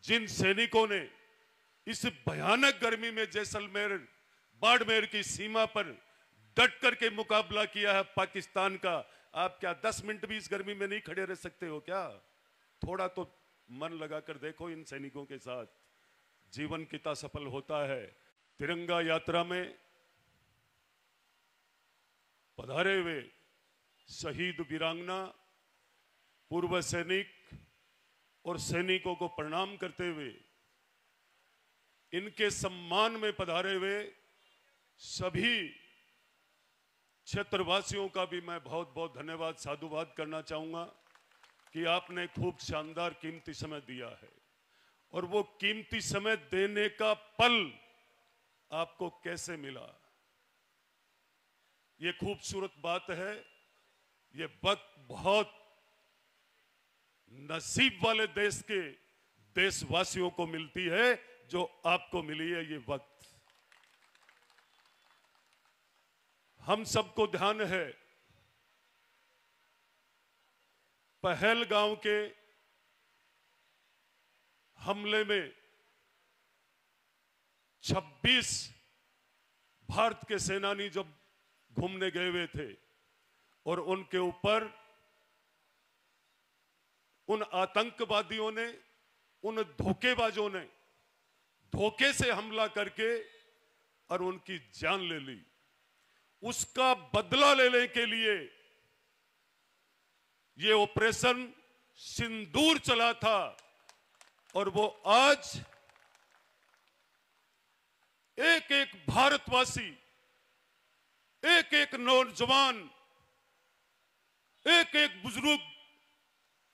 जिन सैनिकों ने इस भयानक गर्मी में जैसलमेर बाड़मेर की सीमा पर डट करके मुकाबला किया है पाकिस्तान का, आप क्या 10 मिनट भी इस गर्मी में नहीं खड़े रह सकते हो क्या? थोड़ा तो मन लगाकर देखो इन सैनिकों के साथ। जीवन कितना सफल होता है। तिरंगा यात्रा में पधारे हुए शहीद वीरांगना, पूर्व सैनिक और सैनिकों को प्रणाम करते हुए इनके सम्मान में पधारे हुए सभी क्षेत्रवासियों का भी मैं बहुत बहुत धन्यवाद साधुवाद करना चाहूंगा कि आपने खूब शानदार कीमती समय दिया है। और वो कीमती समय देने का पल आपको कैसे मिला, ये खूबसूरत बात है। ये वक्त बहुत नसीब वाले देश के देशवासियों को मिलती है जो आपको मिली है। ये वक्त हम सबको ध्यान है, पहलगांव के हमले में 26 भारत के सेनानी जब घूमने गए हुए थे और उनके ऊपर उन आतंकवादियों ने, उन धोखेबाजों ने धोखे से हमला करके और उनकी जान ले ली। उसका बदला लेने के लिए ये ऑपरेशन सिंदूर चला था और वो आज एक एक भारतवासी, एक एक नौजवान, एक एक बुजुर्ग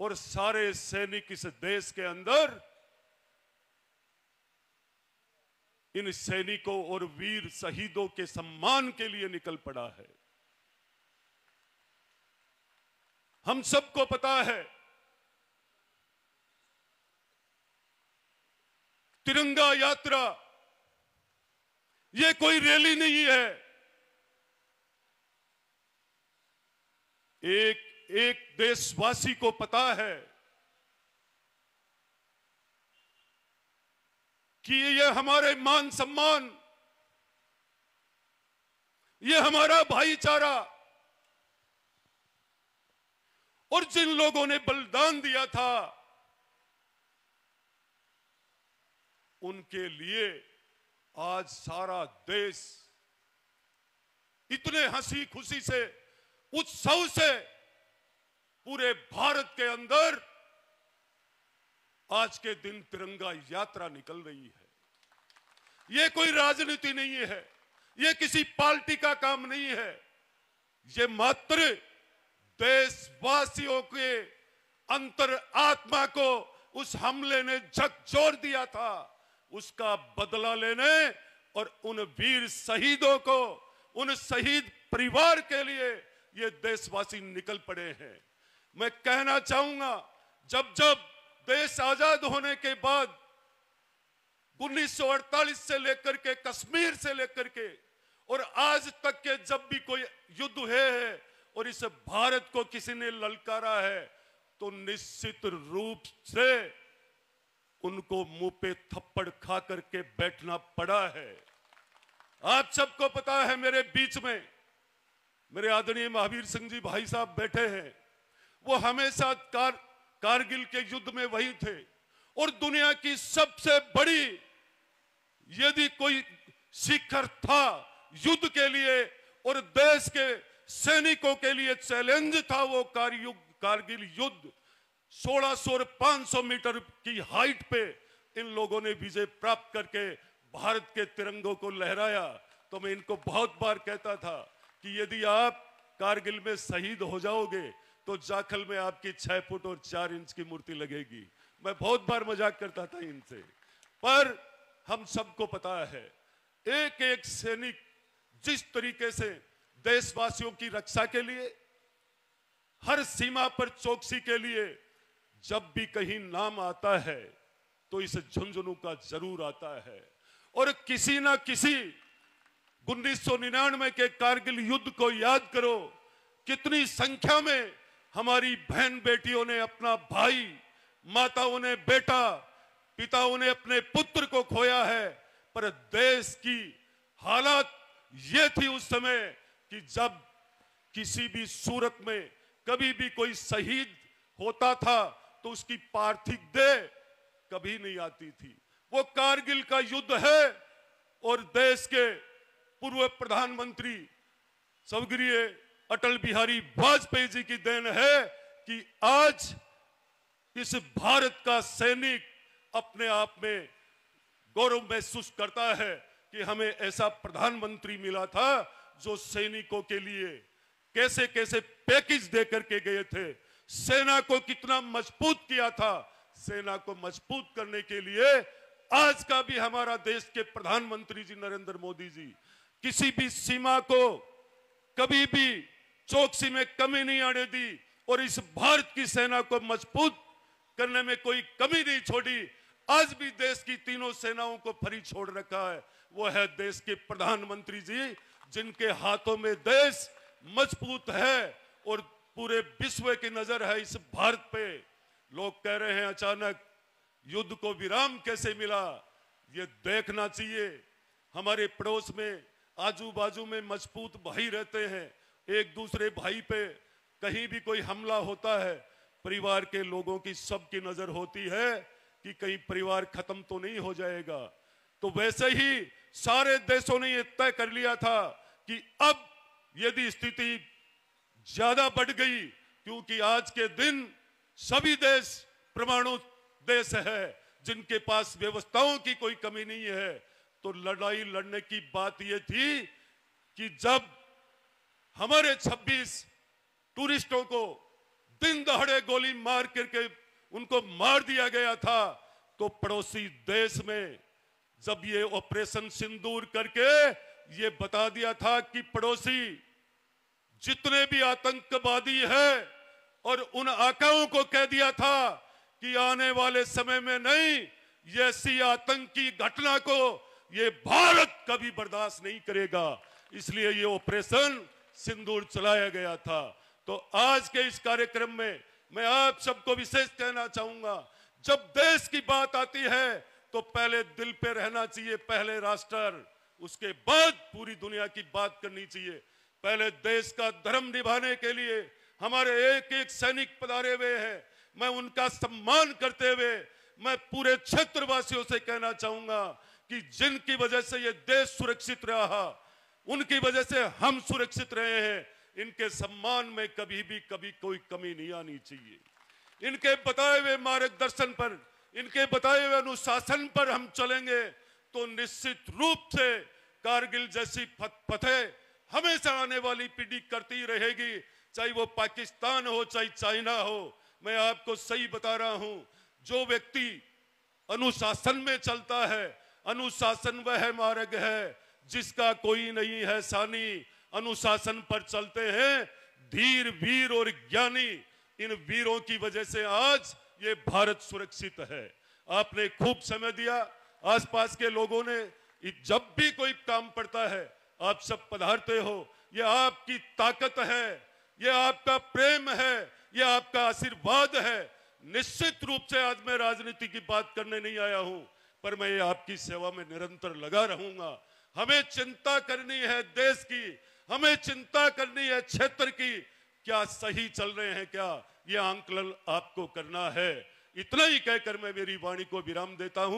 और सारे सैनिक इस देश के अंदर इन सैनिकों और वीर शहीदों के सम्मान के लिए निकल पड़ा है। हम सबको पता है तिरंगा यात्रा ये कोई रैली नहीं है। एक एक देशवासी को पता है कि ये हमारे मान सम्मान, ये हमारा भाईचारा, और जिन लोगों ने बलिदान दिया था उनके लिए आज सारा देश इतने हंसी खुशी से, उत्सव से पूरे भारत के अंदर आज के दिन तिरंगा यात्रा निकल रही है। ये कोई राजनीति नहीं है, ये किसी पार्टी का काम नहीं है, ये मात्र देशवासियों के अंतर आत्मा को उस हमले ने झकझोर दिया था, उसका बदला लेने और उन वीर शहीदों को, उन शहीद परिवार के लिए ये देशवासी निकल पड़े हैं। मैं कहना चाहूंगा, जब जब देश आजाद होने के बाद 1948 से लेकर के, कश्मीर से लेकर के और आज तक के जब भी कोई युद्ध हुए हैं और इस भारत को किसी ने ललकारा है तो निश्चित रूप से उनको मुंह पे थप्पड़ खा करके बैठना पड़ा है। आप सबको पता है, मेरे बीच में मेरे आदरणीय महावीर सिंह जी भाई साहब बैठे हैं। वो हमेशा कारगिल के युद्ध में वही थे और दुनिया की सबसे बड़ी यदि कोई शिखर था युद्ध के लिए और देश के सैनिकों के लिए चैलेंज था, वो कारगिल युद्ध। 1600 और 500 मीटर की हाइट पे इन लोगों ने विजय प्राप्त करके भारत के तिरंगों को लहराया। तो मैं इनको बहुत बार कहता था कि यदि आप कारगिल में शहीद हो जाओगे तो जाखल में आपकी 6 फुट और 4 इंच की मूर्ति लगेगी। मैं बहुत बार मजाक करता था इनसे, पर हम सबको पता है एक एक सैनिक जिस तरीके से देशवासियों की रक्षा के लिए, हर सीमा पर चौकसी के लिए जब भी कहीं नाम आता है तो इस झुंझुनू का जरूर आता है। और किसी ना किसी 1999 के कारगिल युद्ध को याद करो, कितनी संख्या में हमारी बहन बेटियों ने अपना भाई, माताओं ने बेटा पिताओं ने अपने पुत्र को खोया है, पर देश की हालत ये थी उस समय कि जब किसी भी सूरत में कभी भी कोई शहीद होता था तो उसकी पार्थिव देह कभी नहीं आती थी। वो कारगिल का युद्ध है और देश के पूर्व प्रधानमंत्री स्वर्गीय अटल बिहारी वाजपेयी जी की देन है कि आज इस भारत का सैनिक अपने आप में गौरव महसूस करता है कि हमें ऐसा प्रधानमंत्री मिला था जो सैनिकों के लिए कैसे कैसे पैकेज दे करके गए थे, सेना को कितना मजबूत किया था। सेना को मजबूत करने के लिए आज का भी हमारा देश के प्रधानमंत्री जी नरेंद्र मोदी जी किसी भी सीमा को कभी भी चौकसी में कमी नहीं आने दी और इस भारत की सेना को मजबूत करने में कोई कमी नहीं छोड़ी। आज भी देश की तीनों सेनाओं को फ्री छोड़ रखा है। वो है देश के प्रधानमंत्री जी, जिनके हाथों में देश मजबूत है और पूरे विश्व की नजर है इस भारत पे। लोग कह रहे हैं अचानक युद्ध को विराम कैसे मिला, ये देखना चाहिए। हमारे पड़ोस में आजू बाजू में मजबूत भाई रहते हैं, एक दूसरे भाई पे कहीं भी कोई हमला होता है, परिवार के लोगों की सबकी नजर होती है कि कहीं परिवार खत्म तो नहीं हो जाएगा। तो वैसे ही सारे देशों ने यह तय कर लिया था कि अब यदि स्थिति ज्यादा बढ़ गई, क्योंकि आज के दिन सभी देश परमाणु देश है जिनके पास व्यवस्थाओं की कोई कमी नहीं है, तो लड़ाई लड़ने की बात यह थी कि जब हमारे 26 टूरिस्टों को दिन दहाड़े गोली मार करके उनको मार दिया गया था, तो पड़ोसी देश में जब ये ऑपरेशन सिंदूर करके ये बता दिया था कि पड़ोसी जितने भी आतंकवादी है और उन आकाओं को कह दिया था कि आने वाले समय में नहीं, ये ऐसी आतंकी घटना को ये भारत कभी बर्दाश्त नहीं करेगा। इसलिए ये ऑपरेशन सिंदूर चलाया गया था। तो आज के इस कार्यक्रम में मैं आप सबको विशेष कहना चाहूंगा, जब देश की बात आती है तो पहले दिल पे रहना चाहिए, पहले राष्ट्र, उसके बाद पूरी दुनिया की बात करनी चाहिए। पहले देश का धर्म निभाने के लिए हमारे एक एक सैनिक पधारे हुए हैं। मैं उनका सम्मान करते हुए मैं पूरे क्षेत्रवासियों से कहना चाहूंगा कि जिनकी वजह से ये देश सुरक्षित रहा, उनकी वजह से हम सुरक्षित रहे हैं, इनके सम्मान में कभी भी कभी कोई कमी नहीं आनी चाहिए। इनके बताए हुए मार्गदर्शन पर, इनके बताए हुए अनुशासन पर हम चलेंगे तो निश्चित रूप से कारगिल जैसी फतेह हमेशा आने वाली पीढ़ी करती रहेगी, चाहे वो पाकिस्तान हो चाहे चाइना हो। मैं आपको सही बता रहा हूं, जो व्यक्ति अनुशासन में चलता है, अनुशासन वह मार्ग है जिसका कोई नहीं है सानी। अनुशासन पर चलते हैं धीर, वीर और ज्ञानी। इन वीरों की वजह से आज ये भारत सुरक्षित है। आपने खूब समय दिया, आसपास के लोगों ने, जब भी कोई काम पड़ता है आप सब पधारते हो। ये आपकी ताकत है, ये आपका प्रेम है, ये आपका आशीर्वाद है। निश्चित रूप से आज मैं राजनीति की बात करने नहीं आया हूं, पर मैं आपकी सेवा में निरंतर लगा रहूंगा। हमें चिंता करनी है देश की, हमें चिंता करनी है क्षेत्र की, क्या सही चल रहे हैं क्या, ये आंकलन आपको करना है। इतना ही कहकर मैं मेरी वाणी को विराम देता हूं।